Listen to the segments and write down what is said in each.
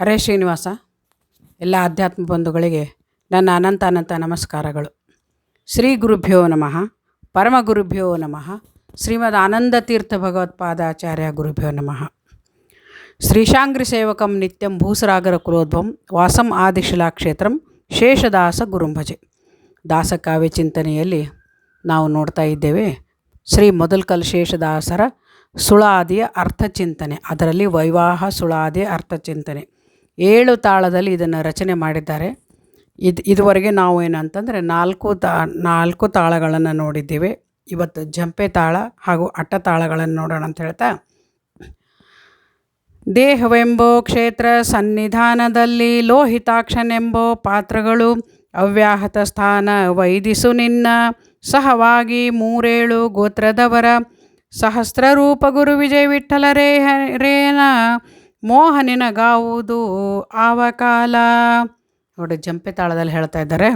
ಹರೇ ಶ್ರೀನಿವಾಸ. ಎಲ್ಲ ಆಧ್ಯಾತ್ಮ ಬಂಧುಗಳಿಗೆ ನನ್ನ ಅನಂತ ನಮಸ್ಕಾರಗಳು. ಶ್ರೀ ಗುರುಭ್ಯೋ ನಮಃ, ಪರಮ ಗುರುಭ್ಯೋ ನಮಃ, ಶ್ರೀಮದ್ ಆನಂದತೀರ್ಥ ಭಗವತ್ಪಾದಾಚಾರ್ಯ ಗುರುಭ್ಯೋ ನಮಃ. ಶ್ರೀಶಾಂಗ್ರಿ ಸೇವಕಂ ನಿತ್ಯಂ ಭೂಸರಾಗರ ಕುಲೋದ್ಭವಂ ವಾಸಂ ಆದಿಶಿಲಾಕ್ಷೇತ್ರಂ ಶೇಷದಾಸ ಗುರುಂಭಜೆ. ದಾಸಕಾವ್ಯ ಚಿಂತನೆಯಲ್ಲಿ ನಾವು ನೋಡ್ತಾ ಇದ್ದೇವೆ ಶ್ರೀ ಮೊದಲ್ಕಲ್ ಶೇಷದಾಸರ ಸುಳಾದಿಯ ಅರ್ಥಚಿಂತನೆ. ಅದರಲ್ಲಿ ವೈವಾಹ ಸುಳಾದಿಯ ಅರ್ಥಚಿಂತನೆ 7 ತಾಳದಲ್ಲಿ ಇದನ್ನು ರಚನೆ ಮಾಡಿದ್ದಾರೆ. ಇದುವರೆಗೆ ನಾವು ಏನಂತಂದರೆ 4 ತಾಳಗಳನ್ನು ನೋಡಿದ್ದೇವೆ. ಇವತ್ತು ಜಂಪೆ ತಾಳ ಹಾಗೂ ಅಟ್ಟ ತಾಳಗಳನ್ನು ನೋಡೋಣ ಅಂತ ಹೇಳ್ತಾ, ದೇಹವೆಂಬೋ ಕ್ಷೇತ್ರ ಸನ್ನಿಧಾನದಲ್ಲಿ ಲೋಹಿತಾಕ್ಷನೆಂಬೋ ಪಾತ್ರಗಳು ಅವ್ಯಾಹತ ಸ್ಥಾನ ವೈದಿಸು ನಿನ್ನ ಸಹವಾಗಿ 3 ಗೋತ್ರದವರ ಸಹಸ್ರ ರೂಪ ಗುರು ವಿಜಯ ವಿಠ್ಠಲ ರೇನ ಮೋಹನಿನಗಾವುದು ಆವಕಾಲ. ನೋಡಿ, ಜಂಪೆ ತಾಳದಲ್ಲಿ ಹೇಳ್ತಾ ಇದ್ದಾರೆ,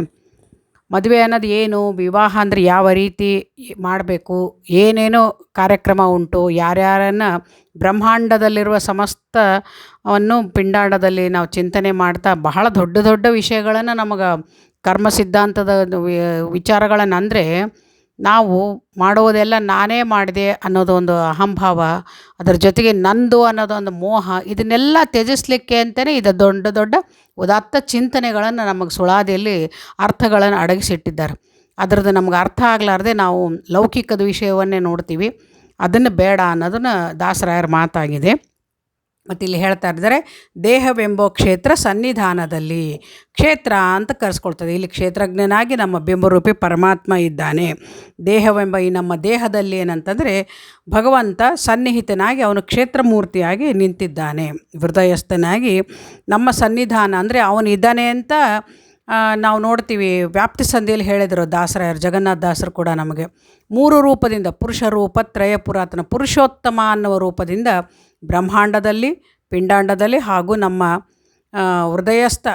ಮದುವೆ ಅನ್ನೋದು ಏನು, ವಿವಾಹ ಅಂದರೆ ಯಾವ ರೀತಿ ಮಾಡಬೇಕು, ಏನೇನೋ ಕಾರ್ಯಕ್ರಮ ಉಂಟು, ಯಾರ್ಯಾರನ್ನು ಬ್ರಹ್ಮಾಂಡದಲ್ಲಿರುವ ಸಮಸ್ತವನ್ನು ಪಿಂಡಾಂಡದಲ್ಲಿ ನಾವು ಚಿಂತನೆ ಮಾಡ್ತಾ ಬಹಳ ದೊಡ್ಡ ದೊಡ್ಡ ವಿಷಯಗಳನ್ನು ನಮಗೆ ಕರ್ಮ ಸಿದ್ಧಾಂತದ ವಿಚಾರಗಳನ್ನು, ಅಂದರೆ ನಾವು ಮಾಡುವುದೆಲ್ಲ ನಾನೇ ಮಾಡಿದೆ ಅನ್ನೋದೊಂದು ಅಹಂಭಾವ, ಅದರ ಜೊತೆಗೆ ನಂದು ಅನ್ನೋದೊಂದು ಮೋಹ, ಇದನ್ನೆಲ್ಲ ತ್ಯಜಿಸಲಿಕ್ಕೆ ಅಂತಲೇ ಇದು ದೊಡ್ಡ ದೊಡ್ಡ ಉದಾತ್ತ ಚಿಂತನೆಗಳನ್ನು ನಮಗೆ ಸುಳಾದಿಯಲ್ಲಿ ಅರ್ಥಗಳನ್ನು ಅಡಗಿಸಿಟ್ಟಿದ್ದಾರೆ. ಅದರದ್ದು ನಮ್ಗೆ ಅರ್ಥ ಆಗಲಾರ್ದೆ ನಾವು ಲೌಕಿಕದ ವಿಷಯವನ್ನೇ ನೋಡ್ತೀವಿ. ಅದನ್ನು ಬೇಡ ಅನ್ನೋದನ್ನು ದಾಸರಾಯರ ಮಾತಾಗಿದೆ. ಮತ್ತು ಇಲ್ಲಿ ಹೇಳ್ತಾ ಇದ್ದಾರೆ, ದೇಹವೆಂಬೋ ಕ್ಷೇತ್ರ ಸನ್ನಿಧಾನದಲ್ಲಿ, ಕ್ಷೇತ್ರ ಅಂತ ಕರೆಸ್ಕೊಳ್ತದೆ. ಇಲ್ಲಿ ಕ್ಷೇತ್ರಜ್ಞನಾಗಿ ನಮ್ಮ ಬಿಂಬರೂಪಿ ಪರಮಾತ್ಮ ಇದ್ದಾನೆ. ದೇಹವೆಂಬ ಈ ನಮ್ಮ ದೇಹದಲ್ಲಿ ಏನಂತಂದರೆ ಭಗವಂತ ಸನ್ನಿಹಿತನಾಗಿ ಅವನು ಕ್ಷೇತ್ರಮೂರ್ತಿಯಾಗಿ ನಿಂತಿದ್ದಾನೆ. ಹೃದಯಸ್ಥನಾಗಿ ನಮ್ಮ ಸನ್ನಿಧಾನ ಅಂದರೆ ಅವನು ಇದ್ದಾನೆ ಅಂತ ನಾವು ನೋಡ್ತೀವಿ. ವ್ಯಾಪ್ತಿ ಸಂಧಿಯಲ್ಲಿ ಹೇಳಿದರು ದಾಸರಾಯರು, ಜಗನ್ನಾಥ ದಾಸರು ಕೂಡ ನಮಗೆ 3 ರೂಪದಿಂದ, ಪುರುಷ ರೂಪ ತ್ರಯ ಪುರಾತನ ಪುರುಷೋತ್ತಮ ಅನ್ನುವ ರೂಪದಿಂದ ಬ್ರಹ್ಮಾಂಡದಲ್ಲಿ, ಪಿಂಡಾಂಡದಲ್ಲಿ ಹಾಗೂ ನಮ್ಮ ಹೃದಯಸ್ಥ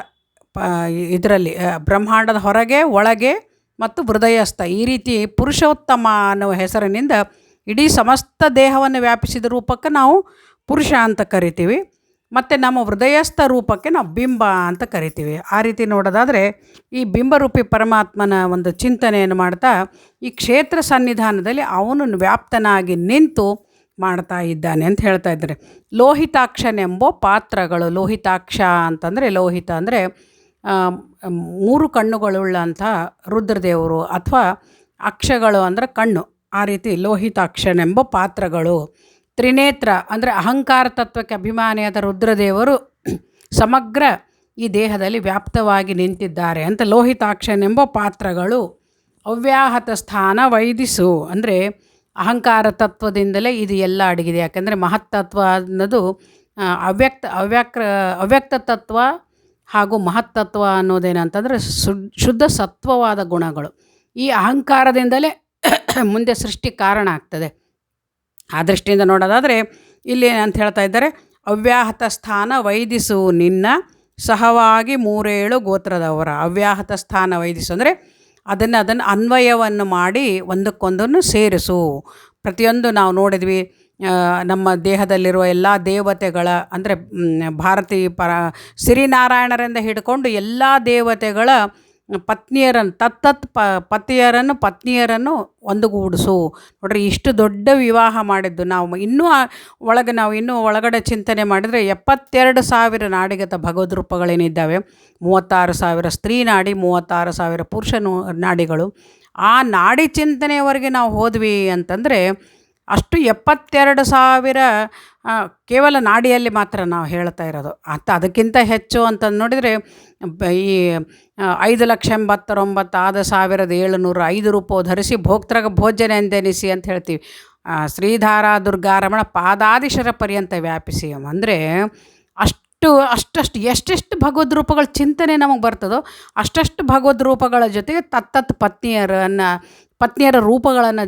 ಇದರಲ್ಲಿ ಬ್ರಹ್ಮಾಂಡದ ಹೊರಗೆ, ಒಳಗೆ ಮತ್ತು ಹೃದಯಸ್ಥ, ಈ ರೀತಿ ಪುರುಷೋತ್ತಮ ಅನ್ನುವ ಹೆಸರಿನಿಂದ ಇಡೀ ಸಮಸ್ತ ದೇಹವನ್ನು ವ್ಯಾಪಿಸಿದ ರೂಪಕ್ಕೆ ನಾವು ಪುರುಷ ಅಂತ ಕರಿತೀವಿ. ಮತ್ತು ನಮ್ಮ ಹೃದಯಸ್ಥ ರೂಪಕ್ಕೆ ನಾವು ಬಿಂಬ ಅಂತ ಕರಿತೀವಿ. ಆ ರೀತಿ ನೋಡೋದಾದರೆ ಈ ಬಿಂಬರೂಪಿ ಪರಮಾತ್ಮನ ಒಂದು ಚಿಂತನೆಯನ್ನು ಮಾಡ್ತಾ ಈ ಕ್ಷೇತ್ರ ಸನ್ನಿಧಾನದಲ್ಲಿ ಅವನನ್ನು ವ್ಯಾಪ್ತನಾಗಿ ನಿಂತು ಮಾಡ್ತಾ ಇದ್ದಾನೆ ಅಂತ ಹೇಳ್ತಾ ಇದ್ದಾರೆ. ಲೋಹಿತಾಕ್ಷನೆಂಬೋ ಪಾತ್ರಗಳು, ಲೋಹಿತಾಕ್ಷ ಅಂತಂದರೆ, ಲೋಹಿತ ಅಂದರೆ 3 ಕಣ್ಣುಗಳುಳ್ಳಂಥ ರುದ್ರದೇವರು, ಅಥವಾ ಅಕ್ಷಗಳು ಅಂದರೆ ಕಣ್ಣು, ಆ ರೀತಿ ಲೋಹಿತಾಕ್ಷನೆಂಬ ಪಾತ್ರಗಳು. ತ್ರಿನೇತ್ರ ಅಂದರೆ ಅಹಂಕಾರ ತತ್ವಕ್ಕೆ ಅಭಿಮಾನಿಯಾದ ರುದ್ರದೇವರು ಸಮಗ್ರ ಈ ದೇಹದಲ್ಲಿ ವ್ಯಾಪ್ತವಾಗಿ ನಿಂತಿದ್ದಾರೆ ಅಂತ ಲೋಹಿತಾಕ್ಷನೆಂಬ ಪಾತ್ರಗಳು. ಅವ್ಯಾಹತ ಸ್ಥಾನ ವೈದಿಸು ಅಂದರೆ ಅಹಂಕಾರ ತತ್ವದಿಂದಲೇ ಇದು ಎಲ್ಲ ಅಡಗಿದೆ. ಯಾಕೆಂದರೆ ಮಹತ್ತತ್ವ ಅನ್ನೋದು ಅವ್ಯಕ್ತ ತತ್ವ ಹಾಗೂ ಮಹತ್ತತ್ವ ಅನ್ನೋದೇನಂತಂದರೆ ಶುದ್ಧ ಸತ್ವವಾದ ಗುಣಗಳು. ಈ ಅಹಂಕಾರದಿಂದಲೇ ಮುಂದೆ ಸೃಷ್ಟಿ ಕಾರಣ ಆಗ್ತದೆ. ಆ ದೃಷ್ಟಿಯಿಂದ ನೋಡೋದಾದರೆ ಇಲ್ಲಿ ಅಂತ ಹೇಳ್ತಾ ಇದ್ದಾರೆ, ಅವ್ಯಾಹತ ಸ್ಥಾನ ವೈದಿಸು ನಿನ್ನ ಸಹವಾಗಿ 3 ಗೋತ್ರದವರ. ಅವ್ಯಾಹತ ಸ್ಥಾನ ವೈದಿಸು ಅಂದರೆ ಅದನ್ನು ಅನ್ವಯವನ್ನು ಮಾಡಿ ಒಂದಕ್ಕೊಂದನ್ನು ಸೇರಿಸು. ಪ್ರತಿಯೊಂದು ನಾವು ನೋಡಿದ್ವಿ, ನಮ್ಮ ದೇಹದಲ್ಲಿರುವ ಎಲ್ಲ ದೇವತೆಗಳ ಅಂದರೆ ಭಾರತೀಯ ಸಿರಿನಾರಾಯಣರಿಂದ ಹಿಡ್ಕೊಂಡು ಎಲ್ಲ ದೇವತೆಗಳ ಪತ್ನಿಯರನ್ನು ಪತಿಯರನ್ನು ಪತ್ನಿಯರನ್ನು ಒಂದುಗೂಡಿಸು. ನೋಡ್ರಿ, ಇಷ್ಟು ದೊಡ್ಡ ವಿವಾಹ ಮಾಡಿದ್ದು ನಾವು ಇನ್ನೂ ಒಳಗಡೆ ಚಿಂತನೆ ಮಾಡಿದರೆ 72,000 ನಾಡಿಗತ ಭಗವದ್ ರೂಪಗಳೇನಿದ್ದಾವೆ, 36,000 ಸ್ತ್ರೀ ನಾಡಿ, 36,000 ಪುರುಷ ನಾಡಿಗಳು. ಆ ನಾಡಿ ಚಿಂತನೆಯವರೆಗೆ ನಾವು ಹೋದ್ವಿ ಅಂತಂದರೆ ಅಷ್ಟು 72,000 ಕೇವಲ ನಾಡಿಯಲ್ಲಿ ಮಾತ್ರ ನಾವು ಹೇಳ್ತಾ ಇರೋದು. ಅದಕ್ಕಿಂತ ಹೆಚ್ಚು ಅಂತ ನೋಡಿದರೆ ಈ 5,89,705 ರೂಪ ಧರಿಸಿ ಭೋಕ್ತೃಗ ಭೋಜನ ಎಂದೆನಿಸಿ ಅಂತ ಹೇಳ್ತೀವಿ. ಶ್ರೀಧಾರ ದುರ್ಗಾರಮಣ ಪಾದಾದಿಶರ ಪರ್ಯಂತ ವ್ಯಾಪಿಸಿ ಅಂದರೆ ಅಷ್ಟು ಎಷ್ಟೆಷ್ಟು ಭಗವದ್ ರೂಪಗಳ ಚಿಂತನೆ ನಮಗೆ ಬರ್ತದೋ ಅಷ್ಟಷ್ಟು ಭಗವದ್ ರೂಪಗಳ ಜೊತೆಗೆ ಪತ್ನಿಯರ ರೂಪಗಳನ್ನು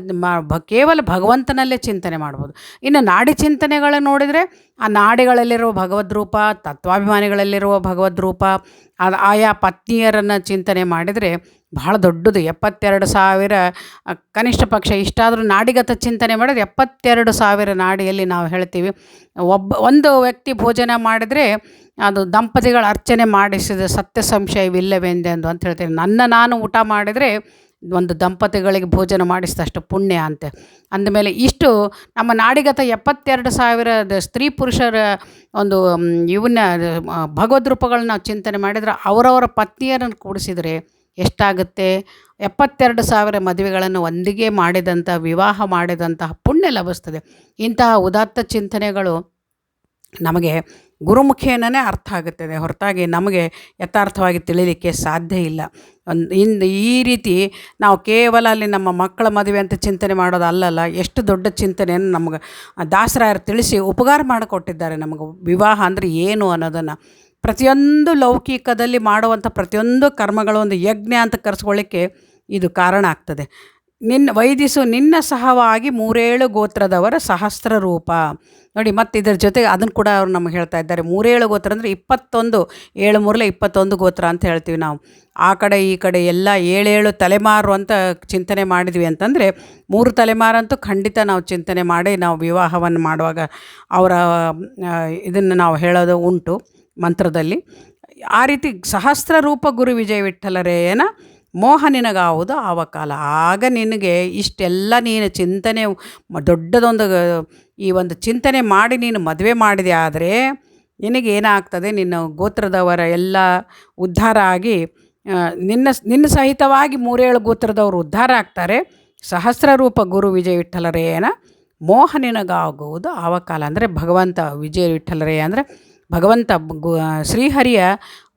ಕೇವಲ ಭಗವಂತನಲ್ಲೇ ಚಿಂತನೆ ಮಾಡ್ಬೋದು. ಇನ್ನು ನಾಡಿ ಚಿಂತನೆಗಳು ನೋಡಿದರೆ ಆ ನಾಡಿಗಳಲ್ಲಿರುವ ಭಗವದ್ ರೂಪ, ತತ್ವಾಭಿಮಾನಿಗಳಲ್ಲಿರುವ ಭಗವದ್ ರೂಪ, ಆಯಾ ಪತ್ನಿಯರನ್ನು ಚಿಂತನೆ ಮಾಡಿದರೆ ಬಹಳ ದೊಡ್ಡದು 72,000 ಕನಿಷ್ಠ ಪಕ್ಷ ಇಷ್ಟಾದರೂ ನಾಡಿಗತ ಚಿಂತನೆ ಮಾಡಿದ್ರೆ 72,000 ನಾಡಿಯಲ್ಲಿ ನಾವು ಹೇಳ್ತೀವಿ. ಒಂದು ವ್ಯಕ್ತಿ ಭೋಜನ ಮಾಡಿದರೆ ಅದು ದಂಪತಿಗಳ ಅರ್ಚನೆ ಮಾಡಿಸಿದ ಸತ್ಯ ಸಂಶಯವಿಲ್ಲವೆಂದೆಂದು ಅಂತ ಹೇಳ್ತೀವಿ. ನಾನು ಊಟ ಮಾಡಿದರೆ ಒಂದು ದಂಪತಿಗಳಿಗೆ ಭೋಜನ ಮಾಡಿಸಿದಷ್ಟು ಪುಣ್ಯ ಅಂತೆ. ಅಂದಮೇಲೆ ಇಷ್ಟು ನಮ್ಮ ನಾಡಿಗತ 72,000 ಸ್ತ್ರೀ ಪುರುಷರ ಒಂದು ಇವನ್ನ ಭಗವದ್ ರೂಪಗಳನ್ನ ನಾವು ಚಿಂತನೆ ಮಾಡಿದರೆ ಅವರವರ ಪತ್ನಿಯರನ್ನು ಕೂಡಿಸಿದರೆ ಎಷ್ಟಾಗುತ್ತೆ? 72,000 ಮದುವೆಗಳನ್ನು ಒಂದಿಗೆ ಮಾಡಿದಂಥ ವಿವಾಹ ಮಾಡಿದಂತಹ ಪುಣ್ಯ ಲಭಿಸ್ತದೆ. ಇಂತಹ ಉದಾತ್ತ ಚಿಂತನೆಗಳು ನಮಗೆ ಗುರುಮುಖೇನನೇ ಅರ್ಥ ಆಗುತ್ತದೆ, ಹೊರತಾಗಿ ನಮಗೆ ಯಥಾರ್ಥವಾಗಿ ತಿಳಿಲಿಕ್ಕೆ ಸಾಧ್ಯ ಇಲ್ಲ. ಈ ರೀತಿ ನಾವು ಕೇವಲ ಅಲ್ಲಿ ನಮ್ಮ ಮಕ್ಕಳ ಮದುವೆ ಅಂತ ಚಿಂತನೆ ಮಾಡೋದು ಅಲ್ಲಲ್ಲ, ಎಷ್ಟು ದೊಡ್ಡ ಚಿಂತನೆಯನ್ನು ನಮಗೆ ದಾಸರಾಯರು ತಿಳಿಸಿ ಉಪಕಾರ ಮಾಡಿಕೊಟ್ಟಿದ್ದಾರೆ. ನಮಗೆ ವಿವಾಹ ಅಂದರೆ ಏನು ಅನ್ನೋದನ್ನು ಪ್ರತಿಯೊಂದು ಲೌಕಿಕದಲ್ಲಿ ಮಾಡುವಂಥ ಪ್ರತಿಯೊಂದು ಕರ್ಮಗಳು ಒಂದು ಯಜ್ಞ ಅಂತ ಕರೆಸ್ಕೊಳ್ಳಿಕ್ಕೆ ಇದು ಕಾರಣ ಆಗ್ತದೆ. ವೈದಿಸು ನಿನ್ನ ಸಹವಾಗಿ 37 ಗೋತ್ರದವರ ಸಹಸ್ರ ರೂಪ ನೋಡಿ. ಮತ್ತು ಇದರ ಜೊತೆಗೆ ಅದನ್ನು ಕೂಡ ಅವ್ರು ನಮಗೆ ಹೇಳ್ತಾ ಇದ್ದಾರೆ. 37 ಗೋತ್ರ ಅಂದರೆ 21, 7 ಮೂರಲೆ 21 ಗೋತ್ರ ಅಂತ ಹೇಳ್ತೀವಿ ನಾವು. ಆ ಕಡೆ ಈ ಕಡೆ ಎಲ್ಲ 7 ತಲೆಮಾರು ಅಂತ ಚಿಂತನೆ ಮಾಡಿದ್ವಿ ಅಂತಂದರೆ 3 ತಲೆಮಾರಂತೂ ಖಂಡಿತ ನಾವು ಚಿಂತನೆ ಮಾಡಿ ನಾವು ವಿವಾಹವನ್ನು ಮಾಡುವಾಗ ಅವರ ಇದನ್ನು ನಾವು ಹೇಳೋದು ಉಂಟು ಮಂತ್ರದಲ್ಲಿ. ಆ ರೀತಿ ಸಹಸ್ರ ರೂಪ ಗುರು ವಿಜಯ ವಿಠ್ಠಲರೇಯನ ಮೋಹ ನಿನಗಾವುದು ಆವ ಕಾಲ. ಆಗ ನಿನಗೆ ಇಷ್ಟೆಲ್ಲ ನೀನು ಚಿಂತನೆ ದೊಡ್ಡದೊಂದು ಈ ಒಂದು ಚಿಂತನೆ ಮಾಡಿ ನೀನು ಮದುವೆ ಮಾಡಿದೆ ಆದರೆ ನಿನಗೇನಾಗ್ತದೆ, ನಿನ್ನ ಗೋತ್ರದವರ ಎಲ್ಲ ಉದ್ಧಾರ ಆಗಿ ನಿನ್ನ ಸಹಿತವಾಗಿ 37 ಗೋತ್ರದವರು ಉದ್ಧಾರ ಆಗ್ತಾರೆ. ಸಹಸ್ರ ರೂಪ ಗುರು ವಿಜಯ ವಿಠ್ಠಲರೇಯನ ಮೋಹ ನಿನಗಾಗುವುದು ಆವ ಕಾಲ. ಅಂದರೆ ಭಗವಂತ ವಿಜಯ ವಿಠ್ಠಲರೇಯ ಅಂದರೆ ಭಗವಂತ ಶ್ರೀಹರಿಯ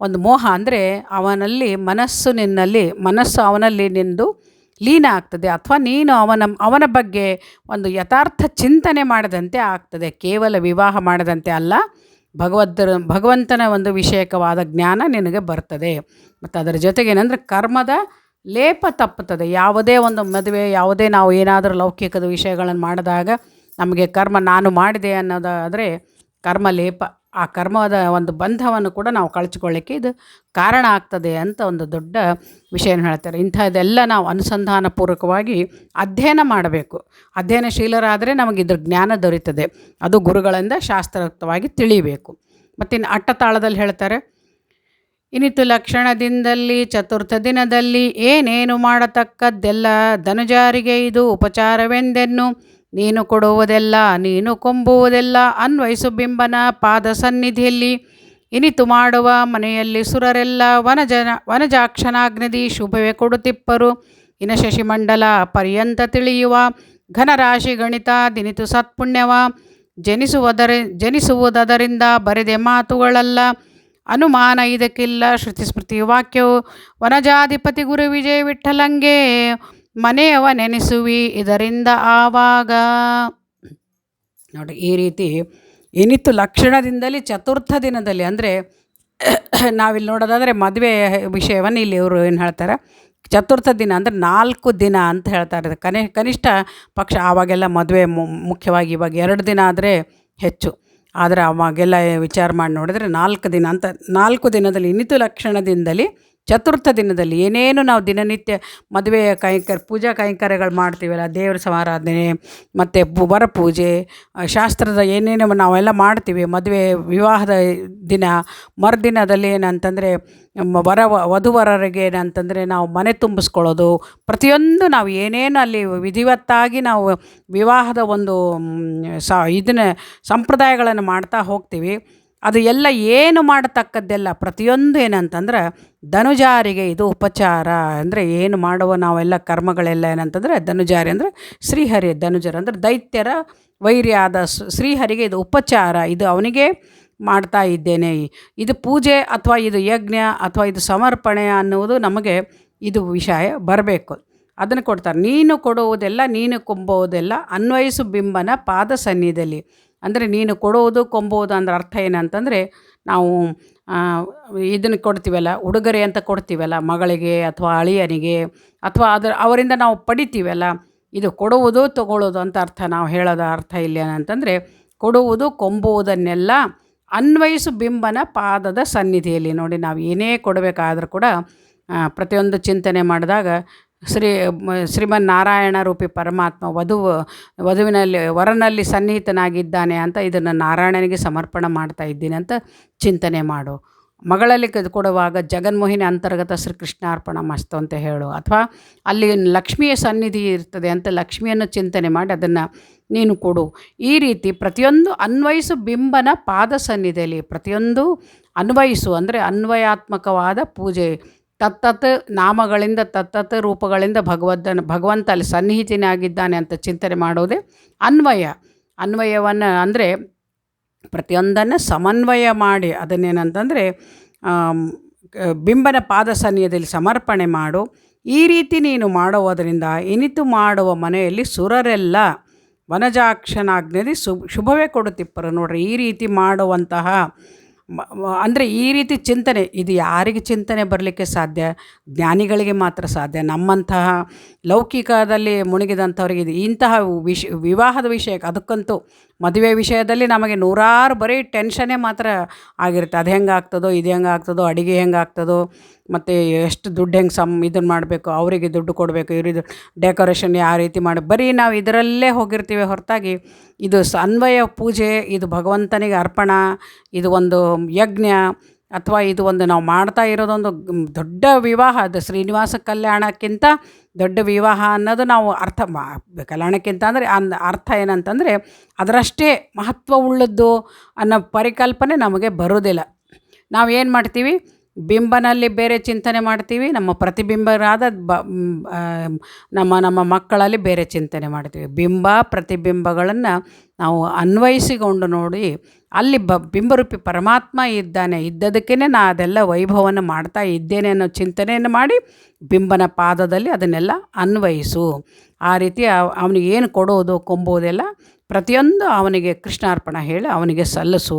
ಒಂದು ಮೋಹ ಅಂದರೆ ಅವನಲ್ಲಿ ಮನಸ್ಸು ಅವನಲ್ಲಿ ನಿಂದು ಲೀನ ಆಗ್ತದೆ, ಅಥವಾ ನೀನು ಅವನ ಬಗ್ಗೆ ಒಂದು ಯಥಾರ್ಥ ಚಿಂತನೆ ಮಾಡದಂತೆ ಆಗ್ತದೆ. ಕೇವಲ ವಿವಾಹ ಮಾಡದಂತೆ ಅಲ್ಲ, ಭಗವಂತನ ಒಂದು ವಿಷಯಕವಾದ ಜ್ಞಾನ ನಿನಗೆ ಬರ್ತದೆ. ಮತ್ತು ಅದರ ಜೊತೆಗೆ ಏನಂದರೆ ಕರ್ಮದ ಲೇಪ ತಪ್ಪುತ್ತದೆ. ಯಾವುದೇ ಒಂದು ಮದುವೆ, ಯಾವುದೇ ನಾವು ಏನಾದರೂ ಲೌಕಿಕದ ವಿಷಯಗಳನ್ನು ಮಾಡಿದಾಗ ನಮಗೆ ಕರ್ಮ ನಾನು ಮಾಡಿದೆ ಅನ್ನೋದಾದರೆ ಕರ್ಮ ಲೇಪ, ಆ ಕರ್ಮದ ಒಂದು ಬಂಧವನ್ನು ಕೂಡ ನಾವು ಕಳಚಿಕೊಳ್ಳಿಕ್ಕೆ ಇದು ಕಾರಣ ಆಗ್ತದೆ ಅಂತ ಒಂದು ದೊಡ್ಡ ವಿಷಯನ ಹೇಳ್ತಾರೆ. ಇಂಥದ್ದೆಲ್ಲ ನಾವು ಅನುಸಂಧಾನಪೂರ್ವಕವಾಗಿ ಅಧ್ಯಯನ ಮಾಡಬೇಕು. ಅಧ್ಯಯನಶೀಲರಾದರೆ ನಮಗೆ ಇದ್ರ ಜ್ಞಾನ ದೊರೀತದೆ. ಅದು ಗುರುಗಳಿಂದ ಶಾಸ್ತ್ರೋಕ್ತವಾಗಿ ತಿಳಿಯಬೇಕು. ಮತ್ತಿನ್ನು ಅಟ್ಟತಾಳದಲ್ಲಿ ಹೇಳ್ತಾರೆ, ಇನಿತು ಲಕ್ಷಣದಿಂದಲ್ಲಿ ಚತುರ್ಥ ದಿನದಲ್ಲಿ ಏನೇನು ಮಾಡತಕ್ಕದ್ದೆಲ್ಲ ಧನುಜಾರಿಗೆ ಇದು ಉಪಚಾರವೆಂದೆನ್ನು. ನೀನು ಕೊಡುವುದೆಲ್ಲ ನೀನು ಕೊಂಬುವುದೆಲ್ಲ ಅನ್ವಯಿಸು ಬಿಂಬನ ಪಾದ ಸನ್ನಿಧಿಯಲ್ಲಿ. ಇನಿತು ಮಾಡುವ ಮನೆಯಲ್ಲಿ ಸುರರೆಲ್ಲ ವನಜಾಕ್ಷನಾಗ್ನದಿ ಶುಭವೇ ಕೊಡುತ್ತಿಪ್ಪರು. ಇನ ಶಶಿಮಂಡಲ ಪರ್ಯಂತ ತಿಳಿಯುವ ಘನರಾಶಿ ಗಣಿತ ದಿನಿತು ಸತ್ಪುಣ್ಯವ. ಜನಿಸುವುದರಿಂದ ಬರೆದೆ ಮಾತುಗಳಲ್ಲ, ಅನುಮಾನ ಇದಕ್ಕಿಲ್ಲ ಶ್ರುತಿ ಸ್ಮೃತಿ ವಾಕ್ಯವು. ವನಜಾಧಿಪತಿ ಗುರು ವಿಜಯ ವಿಠ್ಠಲಂಗೆ ಮನೆಯವ ನೆನೆಸುವಿ ಇದರಿಂದ ಆವಾಗ. ನೋಡಿ, ಈ ರೀತಿ ಏನಿತ್ತು ಲಕ್ಷಣದಿಂದಲೇ ಚತುರ್ಥ ದಿನದಲ್ಲಿ, ಅಂದರೆ ನಾವಿಲ್ಲಿ ನೋಡೋದಾದರೆ ಮದುವೆ ವಿಷಯವನ್ನು ಇಲ್ಲಿ ಇವರು ಏನು ಹೇಳ್ತಾರೆ, ಚತುರ್ಥ ದಿನ ಅಂದರೆ 4 ದಿನ ಅಂತ ಹೇಳ್ತಾರೆ. ಕನಿಷ್ಠ ಪಕ್ಷ ಆವಾಗೆಲ್ಲ ಮದುವೆ ಮುಖ್ಯವಾಗಿ ಇವಾಗ 2 ದಿನ ಆದರೆ ಹೆಚ್ಚು, ಆದರೆ ಅವಾಗೆಲ್ಲ ವಿಚಾರ ಮಾಡಿ ನೋಡಿದರೆ 4 ದಿನ ಅಂತ. 4 ದಿನದಲ್ಲಿ ಇನಿತು ಲಕ್ಷಣದಿಂದಲೇ ಚತುರ್ಥ ದಿನದಲ್ಲಿ ಏನೇನು ನಾವು ದಿನನಿತ್ಯ ಮದುವೆಯ ಪೂಜಾ ಕೈಂಕರ್ಯಗಳು ಮಾಡ್ತೀವಲ್ಲ, ದೇವರ ಸಮಾರಾಧನೆ ಮತ್ತು ವರಪೂಜೆ, ಶಾಸ್ತ್ರದ ಏನೇನು ನಾವೆಲ್ಲ ಮಾಡ್ತೀವಿ. ಮದುವೆ ವಿವಾಹದ ದಿನ ಮರುದಿನದಲ್ಲಿ ಏನಂತಂದರೆ ವಧುವರರಿಗೆ ಏನಂತಂದರೆ ನಾವು ಮನೆ ತುಂಬಿಸ್ಕೊಳ್ಳೋದು, ಪ್ರತಿಯೊಂದು ನಾವು ಏನೇನು ಅಲ್ಲಿ ವಿಧಿವತ್ತಾಗಿ ನಾವು ವಿವಾಹದ ಒಂದು ಇದನ್ನು ಸಂಪ್ರದಾಯಗಳನ್ನು ಮಾಡ್ತಾ ಹೋಗ್ತೀವಿ. ಅದು ಎಲ್ಲ ಏನು ಮಾಡತಕ್ಕದ್ದೆಲ್ಲ ಪ್ರತಿಯೊಂದು ಏನಂತಂದ್ರೆ ಧನುಜಾರಿಗೆ ಇದು ಉಪಚಾರ. ಅಂದರೆ ಏನು ಮಾಡುವ ನಾವೆಲ್ಲ ಕರ್ಮಗಳೆಲ್ಲ ಏನಂತಂದರೆ ಧನುಜಾರಿ ಅಂದರೆ ಶ್ರೀಹರಿ. ಧನುಜರು ಅಂದರೆ ದೈತ್ಯರ ವೈರಿಯಾದ ಶ್ರೀಹರಿಗೆ ಇದು ಉಪಚಾರ, ಇದು ಅವನಿಗೆ ಮಾಡ್ತಾ ಇದ್ದೇನೆ. ಇದು ಪೂಜೆ ಅಥವಾ ಇದು ಯಜ್ಞ ಅಥವಾ ಇದು ಸಮರ್ಪಣೆ ಅನ್ನುವುದು ನಮಗೆ ಇದು ವಿಷಯ ಬರಬೇಕು. ಅದನ್ನು ಕೊಡ್ತಾರೆ. ನೀನು ಕೊಡುವುದೆಲ್ಲ ನೀನು ಕೊಂಬುವುದೆಲ್ಲ ಅನ್ವಯಿಸು ಬಿಂಬನ ಪಾದ ಸನ್ನಿಧಿಯಲ್ಲಿ. ಅಂದರೆ ನೀನು ಕೊಡುವುದು ಕೊಂಬುವುದು ಅಂದ್ರೆ ಅರ್ಥ ಏನಂತಂದರೆ, ನಾವು ಇದನ್ನು ಕೊಡ್ತೀವಲ್ಲ, ಉಡುಗೊರೆ ಅಂತ ಕೊಡ್ತೀವಲ್ಲ ಮಗಳಿಗೆ ಅಥವಾ ಅಳಿಯನಿಗೆ, ಅಥವಾ ಅವರಿಂದ ನಾವು ಪಡಿತೀವಲ್ಲ, ಇದು ಕೊಡುವುದು ತಗೊಳ್ಳೋದು ಅಂತ ಅರ್ಥ. ನಾವು ಹೇಳೋದು ಅರ್ಥ ಇಲ್ಲ ಏನಂತಂದರೆ, ಕೊಡುವುದು ಕೊಂಬುವುದನ್ನೆಲ್ಲ ಅನ್ವಯಿಸು ಬಿಂಬನ ಪಾದದ ಸನ್ನಿಧಿಯಲ್ಲಿ. ನೋಡಿ, ನಾವು ಏನೇ ಕೊಡಬೇಕಾದ್ರೂ ಕೂಡ ಪ್ರತಿಯೊಂದು ಚಿಂತನೆ ಮಾಡಿದಾಗ ಶ್ರೀಮನ್ನಾರಾಯಣ ರೂಪಿ ಪರಮಾತ್ಮ ವಧುವಿನಲ್ಲಿ ವರನಲ್ಲಿ ಸನ್ನಿಹಿತನಾಗಿದ್ದಾನೆ ಅಂತ ಇದನ್ನು ನಾರಾಯಣನಿಗೆ ಸಮರ್ಪಣೆ ಮಾಡ್ತಾ ಇದ್ದೀನಿ ಅಂತ ಚಿಂತನೆ ಮಾಡು. ಮಗಳಲ್ಲಿ ಕೊಡುವಾಗ ಜಗನ್ಮೋಹಿನಿ ಅಂತರ್ಗತ ಶ್ರೀಕೃಷ್ಣಾರ್ಪಣ ಮಸ್ತು ಅಂತ ಹೇಳು. ಅಥವಾ ಅಲ್ಲಿ ಲಕ್ಷ್ಮಿಯ ಸನ್ನಿಧಿ ಇರ್ತದೆ ಅಂತ ಲಕ್ಷ್ಮಿಯನ್ನು ಚಿಂತನೆ ಮಾಡಿ ಅದನ್ನು ನೀನು ಕೊಡು. ಈ ರೀತಿ ಪ್ರತಿಯೊಂದು ಅನ್ವಯಿಸು ಬಿಂಬನ ಪಾದ ಸನ್ನಿಧಿಯಲ್ಲಿ ಪ್ರತಿಯೊಂದು ಅನ್ವಯಿಸು ಅಂದರೆ ಅನ್ವಯಾತ್ಮಕವಾದ ಪೂಜೆ. ತತ್ತತ್ ನಾಮಗಳಿಂದ ತತ್ತತ್ ರೂಪಗಳಿಂದ ಭಗವಂತ ಅಲ್ಲಿ ಸನ್ನಿಹಿತನಾಗಿದ್ದಾನೆ ಅಂತ ಚಿಂತನೆ ಮಾಡೋದೇ ಅನ್ವಯವನ್ನು ಅಂದರೆ ಪ್ರತಿಯೊಂದನ್ನು ಸಮನ್ವಯ ಮಾಡಿ ಅದನ್ನೇನಂತಂದರೆ ಬಿಂಬನ ಪಾದ ಸನ್ನಿಧಿಯಲ್ಲಿ ಸಮರ್ಪಣೆ ಮಾಡು. ಈ ರೀತಿ ನೀನು ಮಾಡುವುದರಿಂದ ಇನಿತು ಮಾಡುವ ಮನೆಯಲ್ಲಿ ಸುರರೆಲ್ಲ ವನಜಾಕ್ಷನಾಜ್ಞೆಯಲ್ಲಿ ಶುಭವೇ ಕೊಡುತ್ತಿಪ್ಪರು. ನೋಡ್ರಿ, ಈ ರೀತಿ ಮಾಡುವಂತಹ ಅಂದರೆ ಈ ರೀತಿ ಚಿಂತನೆ ಇದು ಯಾರಿಗೆ ಚಿಂತನೆ ಬರಲಿಕ್ಕೆ ಸಾಧ್ಯ? ಜ್ಞಾನಿಗಳಿಗೆ ಮಾತ್ರ ಸಾಧ್ಯ. ನಮ್ಮಂತಹ ಲೌಕಿಕದಲ್ಲಿ ಮುಳುಗಿದಂಥವ್ರಿಗೆ ಇಂತಹ ವಿವಾಹದ ವಿಷಯಕ್ಕೆ ಅದಕ್ಕಂತೂ ಮದುವೆ ವಿಷಯದಲ್ಲಿ ನಮಗೆ ನೂರಾರು ಬರೀ ಟೆನ್ಷನ್ನೇ ಮಾತ್ರ ಆಗಿರುತ್ತೆ. ಅದು ಹೆಂಗೆ ಆಗ್ತದೋ, ಇದು ಹೆಂಗೆ ಆಗ್ತದೋ, ಅಡುಗೆ ಹೆಂಗೆ ಆಗ್ತದೋ, ಮತ್ತು ಎಷ್ಟು ದುಡ್ಡು ಹೆಂಗೆ ಇದನ್ನು ಮಾಡಬೇಕು, ಅವರಿಗೆ ದುಡ್ಡು ಕೊಡಬೇಕು, ಇವರಿಗೆ ಡೆಕೋರೇಷನ್ ಯಾವ ರೀತಿ ಮಾಡಿ ಬರೀ ನಾವು ಇದರಲ್ಲೇ ಹೋಗಿರ್ತೀವಿ ಹೊರತಾಗಿ ಇದು ಅನ್ವಯ ಪೂಜೆ, ಇದು ಭಗವಂತನಿಗೆ ಅರ್ಪಣ, ಇದು ಒಂದು ಯಜ್ಞ ಅಥವಾ ಇದು ಒಂದು ನಾವು ಮಾಡ್ತಾ ಇರೋದೊಂದು ದೊಡ್ಡ ವಿವಾಹ. ಅದು ಶ್ರೀನಿವಾಸ ಕಲ್ಯಾಣಕ್ಕಿಂತ ದೊಡ್ಡ ವಿವಾಹ ಅನ್ನೋದು ನಾವು ಕಲ್ಯಾಣಕ್ಕಿಂತ ಅಂದರೆ ಅರ್ಥ ಏನಂತಂದರೆ ಅದರಷ್ಟೇ ಮಹತ್ವವುಳ್ಳದ್ದು ಅನ್ನೋ ಪರಿಕಲ್ಪನೆ ನಮಗೆ ಬರೋದಿಲ್ಲ. ನಾವೇನು ಮಾಡ್ತೀವಿ, ಬಿಂಬನಲ್ಲಿ ಬೇರೆ ಚಿಂತನೆ ಮಾಡ್ತೀವಿ, ನಮ್ಮ ಪ್ರತಿಬಿಂಬರಾದ ನಮ್ಮ ಮಕ್ಕಳಲ್ಲಿ ಬೇರೆ ಚಿಂತನೆ ಮಾಡ್ತೀವಿ. ಬಿಂಬ ಪ್ರತಿಬಿಂಬಗಳನ್ನು ನಾವು ಅನ್ವಯಿಸಿಕೊಂಡು ನೋಡಿ ಅಲ್ಲಿ ಬಿಂಬರೂಪಿ ಪರಮಾತ್ಮ ಇದ್ದದಕ್ಕೇ ನಾ ಅದೆಲ್ಲ ವೈಭವವನ್ನು ಮಾಡ್ತಾ ಇದ್ದೇನೆ ಅನ್ನೋ ಚಿಂತನೆಯನ್ನು ಮಾಡಿ ಬಿಂಬನ ಪಾದದಲ್ಲಿ ಅದನ್ನೆಲ್ಲ ಅನ್ವಯಿಸು. ಆ ರೀತಿ ಅವನಿಗೆ ಏನು ಕೊಡೋದು ಕೊಂಬೋದೆಲ್ಲ ಪ್ರತಿಯೊಂದು ಅವನಿಗೆ ಕೃಷ್ಣಾರ್ಪಣ ಹೇಳಿ ಅವನಿಗೆ ಸಲ್ಲಿಸು.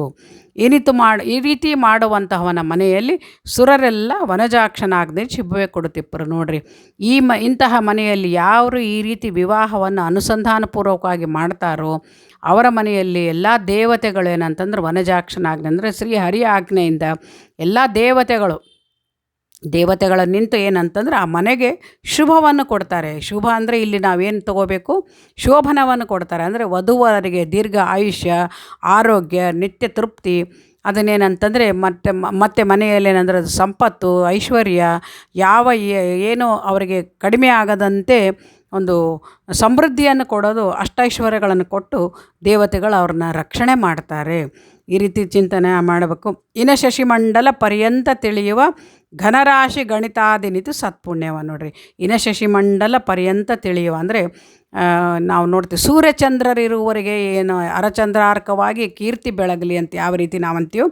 ಈ ರೀತಿ ಮಾಡುವಂತಹವನ ಮನೆಯಲ್ಲಿ ಸುರರೆಲ್ಲ ವನಜಾಕ್ಷನಾಗ್ನೇ ಶುಭವೇ ಕೊಡುತ್ತಿಪ್ಪರು. ನೋಡ್ರಿ, ಇಂತಹ ಮನೆಯಲ್ಲಿ ಯಾರು ಈ ರೀತಿ ವಿವಾಹವನ್ನು ಅನುಸಂಧಾನಪೂರ್ವಕವಾಗಿ ಮಾಡ್ತಾರೋ ಅವರ ಮನೆಯಲ್ಲಿ ಎಲ್ಲ ದೇವತೆಗಳು ಏನಂತಂದ್ರೆ ವನಜಾಕ್ಷನಾಗ್ನೆ ಅಂದರೆ ಶ್ರೀ ಹರಿಯ ಆಜ್ಞೆಯಿಂದ ಎಲ್ಲ ದೇವತೆಗಳ ನಿಂತು ಏನಂತಂದ್ರೆ ಆ ಮನೆಗೆ ಶುಭವನ್ನು ಕೊಡ್ತಾರೆ. ಶುಭ ಅಂದರೆ ಇಲ್ಲಿ ನಾವೇನು ತಗೋಬೇಕು, ಶೋಭನವನ್ನು ಕೊಡ್ತಾರೆ. ಅಂದರೆ ವಧುವರರಿಗೆ ದೀರ್ಘ ಆಯುಷ್ಯ, ಆರೋಗ್ಯ, ನಿತ್ಯ ತೃಪ್ತಿ. ಅದನ್ನೇನಂತಂದರೆ ಮತ್ತೆ ಮನೆಯಲ್ಲಿ ಏನಂದರೆ ಅದು ಸಂಪತ್ತು, ಐಶ್ವರ್ಯ, ಏನು ಅವರಿಗೆ ಕಡಿಮೆ ಆಗದಂತೆ ಒಂದು ಸಮೃದ್ಧಿಯನ್ನು ಕೊಡೋದು, ಅಷ್ಟೈಶ್ವರ್ಯಗಳನ್ನು ಕೊಟ್ಟು ದೇವತೆಗಳು ಅವ್ರನ್ನ ರಕ್ಷಣೆ ಮಾಡ್ತಾರೆ. ಈ ರೀತಿ ಚಿಂತನೆ ಮಾಡಬೇಕು. ಇನ ಶಶಿಮಂಡಲ ಪರ್ಯಂತ ತಿಳಿಯುವ ಘನರಾಶಿ ಗಣಿತಾದಿನಿತು ಸತ್ಪುಣ್ಯವ. ನೋಡ್ರಿ, ಇನ ಶಶಿಮಂಡಲ ಪರ್ಯಂತ ತಿಳಿಯುವ ಅಂದರೆ ನಾವು ನೋಡ್ತೀವಿ ಸೂರ್ಯಚಂದ್ರರಿರುವವರೆಗೆ ಏನು ಅರಚಂದ್ರಾರ್ಕವಾಗಿ ಕೀರ್ತಿ ಬೆಳಗಲಿ ಅಂತ ಯಾವ ರೀತಿ ನಾವಂತೀವೋ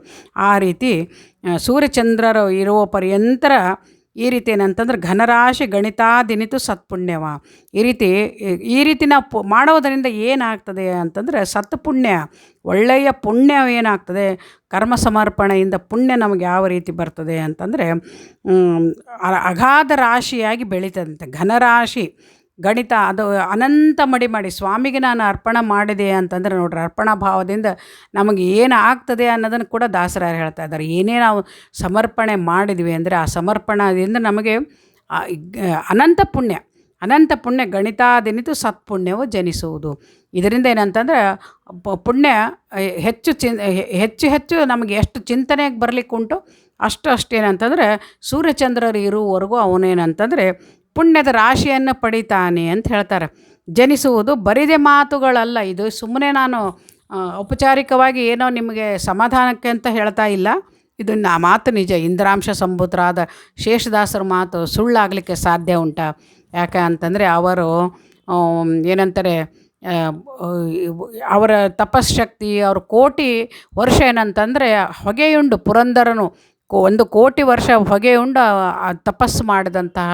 ಆ ರೀತಿ ಸೂರ್ಯಚಂದ್ರರು ಇರುವ ಪರ್ಯಂತರ ಈ ರೀತಿ ಏನಂತಂದ್ರೆ ಘನರಾಶಿ ಗಣಿತಾದಿನಿತು ಸತ್ಪುಣ್ಯವ. ಈ ರೀತಿ ನಾವು ಮಾಡೋದರಿಂದ ಏನಾಗ್ತದೆ ಅಂತಂದರೆ ಸತ್ಪುಣ್ಯ, ಒಳ್ಳೆಯ ಪುಣ್ಯ ಏನಾಗ್ತದೆ, ಕರ್ಮ ಸಮರ್ಪಣೆಯಿಂದ ಪುಣ್ಯ ನಮಗೆ ಯಾವ ರೀತಿ ಬರ್ತದೆ ಅಂತಂದರೆ ಅಗಾಧ ರಾಶಿಯಾಗಿ ಬೆಳೀತದಂತೆ. ಘನರಾಶಿ ಗಣಿತ ಅದು ಅನಂತ ಮಾಡಿ ಸ್ವಾಮಿಗೆ ನಾನು ಅರ್ಪಣೆ ಮಾಡಿದೆ ಅಂತಂದರೆ ನೋಡ್ರಿ, ಅರ್ಪಣಾ ಭಾವದಿಂದ ನಮಗೆ ಏನು ಆಗ್ತದೆ ಅನ್ನೋದನ್ನು ಕೂಡ ದಾಸರಾಯರು ಹೇಳ್ತಾ ಇದ್ದಾರೆ. ಏನೇ ನಾವು ಸಮರ್ಪಣೆ ಮಾಡಿದ್ವಿ ಅಂದರೆ ಆ ಸಮರ್ಪಣದಿಂದ ನಮಗೆ ಅನಂತ ಪುಣ್ಯ ಗಣಿತಾದಿನಿತು ಸತ್ಪುಣ್ಯವು ಜನಿಸುವುದು. ಇದರಿಂದ ಏನಂತಂದರೆ ಪುಣ್ಯ ಹೆಚ್ಚು ನಮಗೆ ಎಷ್ಟು ಚಿಂತನೆಗೆ ಬರಲಿಕ್ಕೆ ಉಂಟು ಅಷ್ಟೇನಂತಂದರೆ ಸೂರ್ಯಚಂದ್ರರು ಇರುವವರೆಗೂ ಅವನೇನಂತಂದರೆ ಪುಣ್ಯದ ರಾಶಿಯನ್ನು ಪಡಿತಾನೆ ಅಂತ ಹೇಳ್ತಾರೆ. ಜನಿಸುವುದು ಬರಿದೆ ಮಾತುಗಳಲ್ಲ. ಇದು ಸುಮ್ಮನೆ ನಾನು ಔಪಚಾರಿಕವಾಗಿ ಏನೋ ನಿಮಗೆ ಸಮಾಧಾನಕ್ಕೆ ಅಂತ ಹೇಳ್ತಾ ಇಲ್ಲ. ಇದು ಮಾತು ನಿಜ. ಇಂದ್ರಾಂಶ ಸಂಭೂತರಾದ ಶೇಷದಾಸರ ಮಾತು ಸುಳ್ಳಾಗಲಿಕ್ಕೆ ಸಾಧ್ಯ ಉಂಟಾ? ಯಾಕೆ ಅಂತಂದರೆ ಅವರು ಏನಂತಾರೆ, ಅವರ ತಪಸ್ಶಕ್ತಿ, ಅವ್ರ ಕೋಟಿ ವರ್ಷ ಏನಂತಂದರೆ ಹೊಗೆಯುಂಡು ಪುರಂದರನು 1 ಕೋಟಿ ವರ್ಷ ಹೊಗೆಯುಂಡು ತಪಸ್ಸು ಮಾಡಿದಂತಹ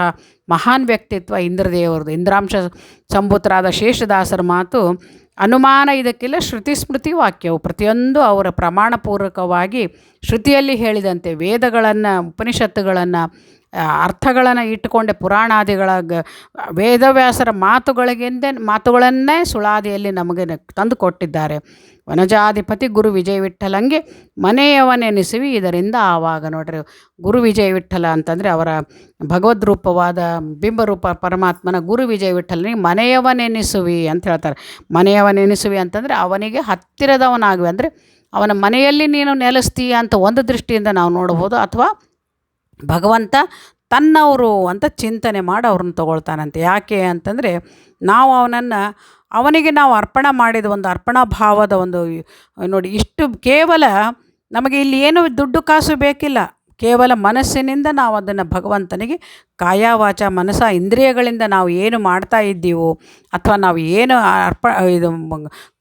ಮಹಾನ್ ವ್ಯಕ್ತಿತ್ವ ಇಂದ್ರದೇವರದು. ಇಂದ್ರಾಂಶ ಸಂಭೂತರಾದ ಶೇಷದಾಸರ ಮಾತು ಅನುಮಾನ ಇದಕ್ಕಿಲ್ಲ. ಶ್ರುತಿ ಸ್ಮೃತಿ ವಾಕ್ಯವು ಪ್ರತಿಯೊಂದು ಅವರ ಪ್ರಮಾಣಪೂರ್ವಕವಾಗಿ ಶ್ರುತಿಯಲ್ಲಿ ಹೇಳಿದಂತೆ ವೇದಗಳನ್ನು, ಉಪನಿಷತ್ತುಗಳನ್ನು ಅರ್ಥಗಳನ್ನು ಇಟ್ಟುಕೊಂಡೆ ಪುರಾಣಾದಿಗಳ ವೇದವ್ಯಾಸರ ಮಾತುಗಳನ್ನೇ ಸುಳಾದಿಯಲ್ಲಿ ನಮಗೆ ತಂದು ಕೊಟ್ಟಿದ್ದಾರೆ. ವನಜಾಧಿಪತಿ ಗುರು ವಿಜಯ ವಿಠ್ಠಲಂಗೆ ಮನೆಯವನೆನಿಸುವಿ ಇದರಿಂದ ಆವಾಗ. ನೋಡ್ರಿ, ಗುರು ವಿಜಯ ವಿಠ್ಠಲ ಅಂತಂದರೆ ಅವರ ಭಗವದ್ರೂಪವಾದ ಬಿಂಬರೂಪ ಪರಮಾತ್ಮನ ಗುರು ವಿಜಯ ವಿಠ್ಠಲನಿಗೆ ಮನೆಯವನೆನಿಸುವಿ ಅಂತ ಹೇಳ್ತಾರೆ. ಮನೆಯವನೆನಿಸುವಿ ಅಂತಂದರೆ ಅವನಿಗೆ ಹತ್ತಿರದವನಾಗುವೆ, ಅಂದರೆ ಅವನ ಮನೆಯಲ್ಲಿ ನೀನು ನೆಲೆಸ್ತೀಯ ಅಂತ ಒಂದು ದೃಷ್ಟಿಯಿಂದ ನಾವು ನೋಡ್ಬೋದು. ಅಥವಾ ಭಗವಂತ ತನ್ನವರು ಅಂತ ಚಿಂತನೆ ಮಾಡಿ ಅವ್ರನ್ನ ತಗೊಳ್ತಾನಂತೆ. ಯಾಕೆ ಅಂತಂದರೆ ನಾವು ಅವನಿಗೆ ನಾವು ಅರ್ಪಣೆ ಮಾಡಿದ ಒಂದು ಅರ್ಪಣಾ ಭಾವದ ಒಂದು ನೋಡಿ, ಇಷ್ಟು ಕೇವಲ ನಮಗೆ ಇಲ್ಲಿ ಏನು ದುಡ್ಡು ಕಾಸು ಬೇಕಿಲ್ಲ, ಕೇವಲ ಮನಸ್ಸಿನಿಂದ ನಾವು ಅದನ್ನು ಭಗವಂತನಿಗೆ ಕಾಯ ವಾಚ ಮನಸ ಇಂದ್ರಿಯಗಳಿಂದ ನಾವು ಏನು ಮಾಡ್ತಾ ಇದ್ದೀವೋ ಅಥವಾ ನಾವು ಏನು ಇದು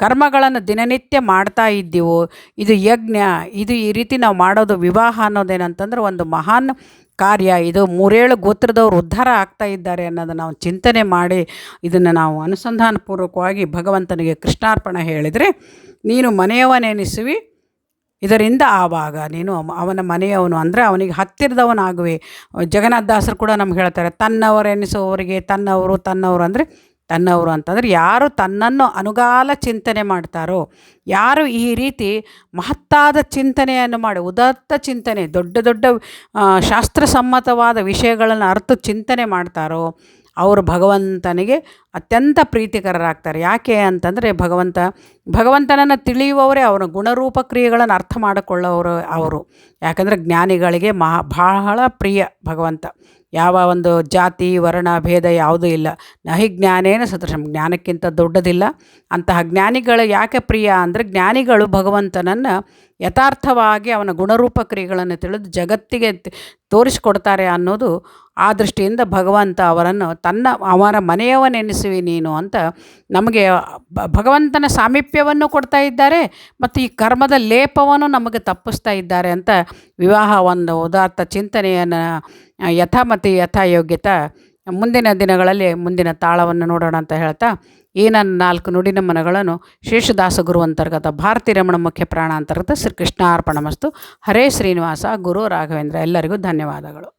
ಕರ್ಮಗಳನ್ನು ದಿನನಿತ್ಯ ಮಾಡ್ತಾ ಇದ್ದೀವೋ, ಇದು ಯಜ್ಞ, ಇದು ಈ ರೀತಿ ನಾವು ಮಾಡೋದು ವಿವಾಹ ಅನ್ನೋದೇನಂತಂದ್ರೆ ಒಂದು ಮಹಾನ್ ಕಾರ್ಯ. ಇದು 3-7 ಗೋತ್ರದವರು ಉದ್ಧಾರ ಆಗ್ತಾ ಇದ್ದಾರೆ ಅನ್ನೋದನ್ನು ನಾವು ಚಿಂತನೆ ಮಾಡಿ ಇದನ್ನು ನಾವು ಅನುಸಂಧಾನಪೂರ್ವಕವಾಗಿ ಭಗವಂತನಿಗೆ ಕೃಷ್ಣಾರ್ಪಣೆ ಹೇಳಿದರೆ, ನೀನು ಮನೆಯವನೆನಿಸುವಿ ಇದರಿಂದ ಆವಾಗ ನೀನು ಅವನ ಮನೆಯವನು, ಅಂದರೆ ಅವನಿಗೆ ಹತ್ತಿರದವನಾಗುವೆ. ಜಗನ್ನಾಥದಾಸರು ಕೂಡ ನಮ್ಗೆ ಹೇಳ್ತಾರೆ, ತನ್ನವರೆನಿಸುವವರಿಗೆ ತನ್ನವರು ಅಂದರೆ ತನ್ನವರು ಅಂತಂದರೆ ಯಾರು ತನ್ನನ್ನು ಅನುಗಾಲ ಚಿಂತನೆ ಮಾಡ್ತಾರೋ, ಯಾರು ಈ ರೀತಿ ಮಹತ್ತಾದ ಚಿಂತನೆಯನ್ನು ಮಾಡಿ ಉದಾತ್ತ ಚಿಂತನೆ, ದೊಡ್ಡ ದೊಡ್ಡ ಶಾಸ್ತ್ರಸಮ್ಮತವಾದ ವಿಷಯಗಳನ್ನು ಅರ್ಥ ಚಿಂತನೆ ಮಾಡ್ತಾರೋ ಅವರು ಭಗವಂತನಿಗೆ ಅತ್ಯಂತ ಪ್ರೀತಿಕರರಾಗ್ತಾರೆ. ಯಾಕೆ ಅಂತಂದರೆ ಭಗವಂತನನ್ನು ತಿಳಿಯುವವರೇ ಅವನ ಗುಣರೂಪ ಕ್ರಿಯೆಗಳನ್ನು ಅರ್ಥ ಮಾಡಿಕೊಳ್ಳೋರು ಅವರು. ಯಾಕಂದರೆ ಜ್ಞಾನಿಗಳಿಗೆ ಬಹಳ ಪ್ರಿಯ ಭಗವಂತ. ಯಾವ ಒಂದು ಜಾತಿ ವರ್ಣ ಭೇದ ಯಾವುದೂ ಇಲ್ಲ. ನಹಿ ಜ್ಞಾನೇನ ಸದೃಶಂ, ಜ್ಞಾನಕ್ಕಿಂತ ದೊಡ್ಡದಿಲ್ಲ. ಅಂತಹ ಜ್ಞಾನಿಗಳು ಯಾಕೆ ಪ್ರಿಯ ಅಂದರೆ ಜ್ಞಾನಿಗಳು ಭಗವಂತನನ್ನು ಯಥಾರ್ಥವಾಗಿ ಅವನ ಗುಣರೂಪ ಕ್ರಿಯೆಗಳನ್ನು ತಿಳಿದು ಜಗತ್ತಿಗೆ ತೋರಿಸಿಕೊಡ್ತಾರೆ ಅನ್ನೋದು. ಆ ದೃಷ್ಟಿಯಿಂದ ಭಗವಂತ ಅವರನ್ನು ಅವರ ಮನೆಯವನೆನಿಸುವಿ ನೀನು ಅಂತ ನಮಗೆ ಭಗವಂತನ ಸಾಮೀಪ್ಯವನ್ನು ಕೊಡ್ತಾ ಇದ್ದಾರೆ ಮತ್ತು ಈ ಕರ್ಮದ ಲೇಪವನ್ನು ನಮಗೆ ತಪ್ಪಿಸ್ತಾ ಇದ್ದಾರೆ ಅಂತ ವಿವಾಹ ಒಂದು ಉದಾತ್ತ ಚಿಂತನೆಯನ್ನು ಯಥಾಮತಿ ಯಥಾಯೋಗ್ಯತ ಮುಂದಿನ ದಿನಗಳಲ್ಲಿ ಮುಂದಿನ ತಾಳವನ್ನು ನೋಡೋಣ ಅಂತ ಹೇಳ್ತಾ ಈ ನನ್ನ 4 ನುಡಿನಮನಗಳನ್ನು ಶೇಷದಾಸಗುರು ಅಂತರ್ಗತ ಭಾರತೀ ರಮಣ ಮುಖ್ಯ ಪ್ರಾಣ ಅಂತರ್ಗತ ಶ್ರೀ ಕೃಷ್ಣಾರ್ಪಣಮಸ್ತು. ಹರೇ ಶ್ರೀನಿವಾಸ, ಗುರು ರಾಘವೇಂದ್ರ. ಎಲ್ಲರಿಗೂ ಧನ್ಯವಾದಗಳು.